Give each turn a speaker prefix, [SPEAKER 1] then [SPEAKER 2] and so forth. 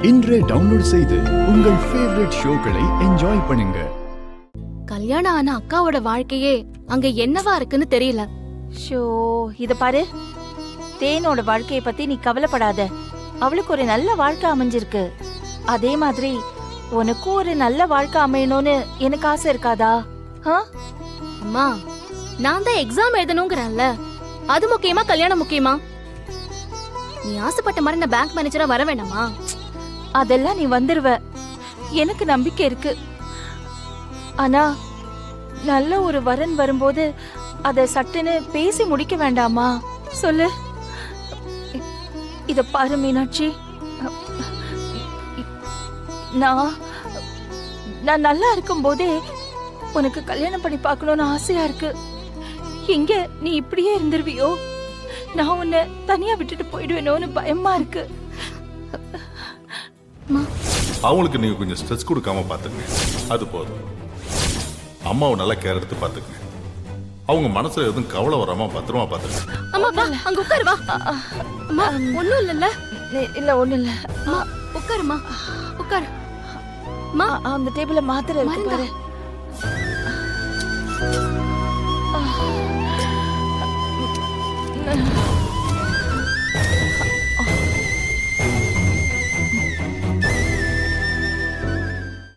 [SPEAKER 1] இன்றே டவுன்லோட் செய்து உங்கள் ஃபேவரட் ஷோக்களை என்ஜாய் பண்ணுங்க.
[SPEAKER 2] கல்யாணம் ஆன அக்காவோட வாழ்க்கையே அங்க என்னவா இருக்குன்னு தெரியல.
[SPEAKER 3] ஷோ, இத பாரு. தேனோட வாழ்க்கைய பத்தி நீ கவலைப்படாத. அவளுக்கு ஒரு நல்ல வாழ்க்கை அமைஞ்சிருக்கு. அதே மாதிரி உனக்கும் ஒரு நல்ல வாழ்க்கை அமையணும்னு எனக்கு ஆசை இருக்காதா?
[SPEAKER 2] அம்மா, நான் தான் எக்ஸாம் எழுதணுங்கிறேன்ல. அது முக்கியமா கல்யாணம் முக்கியமா? நீ ஆசைப்பட்ட மாதிரி நான் பேங்க் மேனேஜரா வர வேண்டாமா?
[SPEAKER 3] அதெல்லாம் நீ வந்துருவ, எனக்கு நம்பிக்கை இருக்கு. ஆனா நல்ல ஒரு வரன் வரும்போது அத சட்டுன்னு பேசி முடிக்க வேண்டாமா? சொல்லு. இத பாரு மீனாட்சி, நான் நல்லா இருக்கும் போதே உனக்கு கல்யாணம் பண்ணி பார்க்கணும்னு ஆசையா இருக்கு. எங்க நீ இப்படியே இருந்துருவியோ, நான் உன்னை தனியா விட்டுட்டு போயிடுவேனோன்னு பயமா இருக்கு.
[SPEAKER 4] அவங்களுக்கு நீங்க கொஞ்சம் ஸ்ட்ரெஸ் கொடுக்காம பாத்துங்க, அது போதும். அம்மாவை நல்லா கேர் எடுத்து பாத்துங்க. அவங்க மனசுல எதுவும் கவலை வராம பத்திரமா பாத்துங்க.
[SPEAKER 2] அம்மா வா, அங்க உட்காரு வா. அம்மா ஒண்ணும் இல்லல்ல.
[SPEAKER 3] இல்ல ஒண்ணும் இல்ல.
[SPEAKER 2] உட்காருமா, உட்காரு.
[SPEAKER 3] அந்த டேபிள்ல மாத்திரை இருக்கு பாரு.